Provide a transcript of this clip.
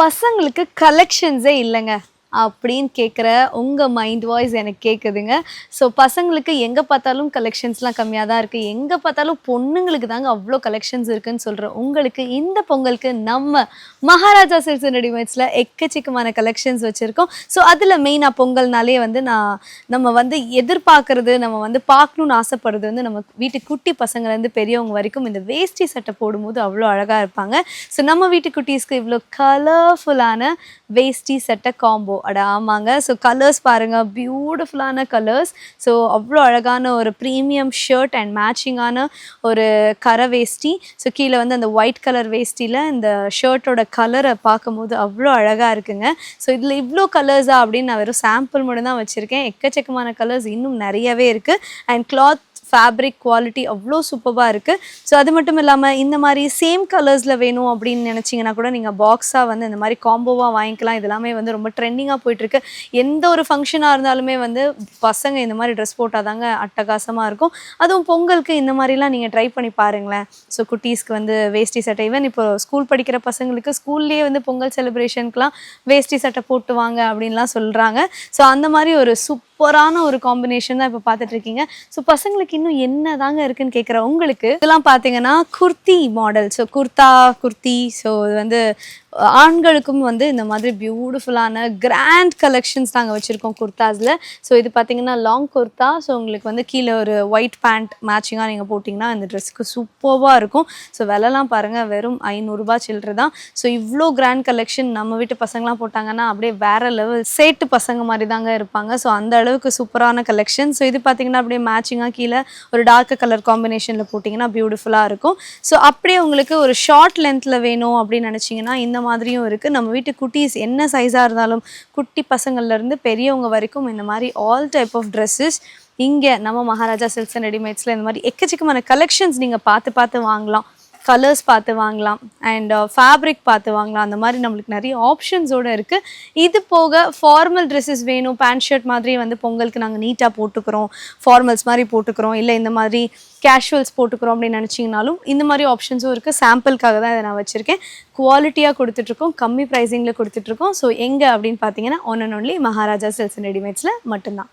பசங்களுக்கு கலெக்ஷன்ஸே இல்லங்க. அப்படின்னு கேட்குற உங்க மைண்ட் வாய்ஸ் எனக்கு கேட்குதுங்க. ஸோ பசங்களுக்கு எங்க பார்த்தாலும் கலெக்ஷன்ஸ்லாம் கம்மியா தான் இருக்கு. எங்க பார்த்தாலும் பொண்ணுங்களுக்கு தாங்க அவ்ளோ கலெக்ஷன்ஸ் இருக்குன்னு சொல்ற உங்களுக்கு இந்த பொங்கலுக்கு நம்ம மகாராஜா சில்க்ஸ் அண்ட் ரெடிமேட்ஸ்ல எக்கச்சக்கமான கலெக்ஷன்ஸ் வச்சிருக்கோம். ஸோ அதில மெயினா பொங்கல்னாலே வந்து நம்ம வந்து எதிர்பார்க்கறது, நம்ம வந்து பார்க்கணும்னு ஆசைப்படுறது வந்து நம்ம வீட்டு குட்டி பசங்கலேருந்து பெரியவங்க வரைக்கும் இந்த வேஷ்டி சட்டை போடும்போது அவ்ளோ அழகா இருப்பாங்க. ஸோ நம்ம வீட்டு குட்டீஸ்க்கு இவ்ளோ கலர்ஃபுல்லான வேஷ்டி சட்டை காம்போ. அட ஆமாங்க. ஸோ கலர்ஸ் பாருங்க. பியூட்டிஃபுல்லான கலர்ஸ். ஸோ அவ்ளோ அழகான ஒரு ப்ரீமியம் ஷர்ட் அண்ட் மேட்சிங்கான ஒரு கரை வேஷ்டி. ஸோ கீழே வந்து அந்த ஒயிட் கலர் வேஷ்டியில் இந்த ஷர்ட்டோட கலரை பார்க்கும்போது அவ்வளோ அழகாக இருக்குங்க. ஸோ இதில் இவ்வளோ கலர்ஸா அப்படின்னு நான் வெறும் சாம்பிள் மட்டும் தான் வச்சுருக்கேன். எக்கச்சக்கமான கலர்ஸ் இன்னும் நிறையவே இருக்குது. அண்ட் கிளாத் ஃபேப்ரிக் குவாலிட்டி அவ்வளோ சூப்பராக இருக்குது. ஸோ அது மட்டும் இல்லாமல் இந்த மாதிரி சேம் கலர்ஸில் வேணும் அப்படின்னு நினச்சிங்கன்னா கூட நீங்கள் பாக்ஸாக வந்து இந்த மாதிரி காம்போவாக வாங்கிக்கலாம். இதெல்லாமே வந்து ரொம்ப ட்ரெண்டிங்காக போயிட்டுருக்கு. எந்த ஒரு ஃபங்க்ஷனாக இருந்தாலுமே வந்து பசங்க இந்த மாதிரி ட்ரெஸ் போட்டால் தாங்க அட்டகாசமாக இருக்கும். அதுவும் பொங்கலுக்கு இந்த மாதிரிலாம் நீங்கள் ட்ரை பண்ணி பாருங்களேன். ஸோ குட்டீஸ்க்கு வந்து வேஷ்டி சட்டை, ஈவன் இப்போ ஸ்கூல் படிக்கிற பசங்களுக்கு ஸ்கூல்லேயே வந்து பொங்கல் செலிப்ரேஷனுக்குலாம் வேஷ்டி சட்டை போட்டு வாங்க அப்படின்லாம் சொல்கிறாங்க. ஸோ அந்த மாதிரி ஒரு சூப்பரான ஒரு காம்பினேஷன் தான் இப்போ பார்த்துட்டு இருக்கீங்க. ஸோ பசங்களுக்கு இன்னும் என்ன தாங்க இருக்குன்னு கேட்குற உங்களுக்கு இதெல்லாம் பார்த்தீங்கன்னா kurti model. So kurti. So இது வந்து ஆண்களுக்கும் வந்து இந்த மாதிரி பியூட்டிஃபுல்லான கிராண்ட் கலெக்ஷன்ஸ் நாங்கள் வச்சுருக்கோம் குர்தாஸில். ஸோ இது பார்த்தீங்கன்னா லாங் குர்த்தா. ஸோ உங்களுக்கு வந்து கீழே ஒரு ஒயிட் பேண்ட் மேட்சிங்காக நீங்கள் போட்டிங்கன்னா இந்த ட்ரெஸ்ஸுக்கு சூப்பராக இருக்கும். ஸோ விலைலாம் பாருங்கள், வெறும் 500 சில்லற தான். ஸோ இவ்வளோ கிராண்ட் கலெக்ஷன் நம்ம வீட்டு பசங்களாம் போட்டாங்கன்னா அப்படியே வேறு லெவல் சேட்டு பசங்க மாதிரி தாங்க இருப்பாங்க. ஸோ அந்த அளவுக்கு சூப்பரான கலெக்ஷன். ஸோ இது பார்த்தீங்கன்னா அப்படியே மேட்சிங்காக கீழே ஒரு டார்க் கலர் காம்பினேஷனில் போட்டிங்கன்னா பியூட்டிஃபுல்லாக இருக்கும். ஸோ அப்படியே உங்களுக்கு ஒரு ஷார்ட் லென்த்தில் வேணும் அப்படின்னு நினச்சிங்கன்னா இந்த மாதிரியும் இருக்குது. நம்ம வீட்டு குட்டீஸ் என்ன சைஸாக இருந்தாலும் குட்டி பசங்கள்லேருந்து பெரியவங்க வரைக்கும் இந்த மாதிரி ஆல் டைப் ஆஃப் ட்ரெஸ்ஸஸ் இங்கே நம்ம மகாராஜா சில்க்ஸ் அண்ட் ரெடிமேட்ஸில் இந்த மாதிரி எக்கச்சக்கமான கலெக்ஷன்ஸ் நீங்கள் பார்த்து வாங்கலாம். கலர்ஸ் பார்த்து வாங்கலாம் அண்ட் ஃபேப்ரிக் பார்த்து வாங்கலாம். அந்த மாதிரி நம்மளுக்கு நிறைய ஆப்ஷன்ஸோடு இருக்குது. இது போக ஃபார்மல் ட்ரெஸ்ஸஸ் வேணும், பேண்ட் ஷர்ட் மாதிரி வந்து பொங்கலுக்கு நாங்கள் நீட்டாக போட்டுக்கிறோம், ஃபார்மல்ஸ் மாதிரி போட்டுக்கிறோம், இல்லை இந்த மாதிரி கேஷுவல்ஸ் போட்டுக்கிறோம் அப்படின்னு நினச்சிங்கனாலும் இந்த மாதிரி ஆப்ஷன்ஸும் இருக்குது. சாம்பிளுக்காக தான் இதை நான் வச்சுருக்கேன். குவாலிட்டியாக கொடுத்துட்ருக்கோம், கம்மி ப்ரைஸிங்கில் கொடுத்துட்ருக்கோம். ஸோ எங்கே அப்படின்னு பார்த்தீங்கன்னா one and only Maharaja silks and ரெடிமேட்ஸில் மட்டும்தான்.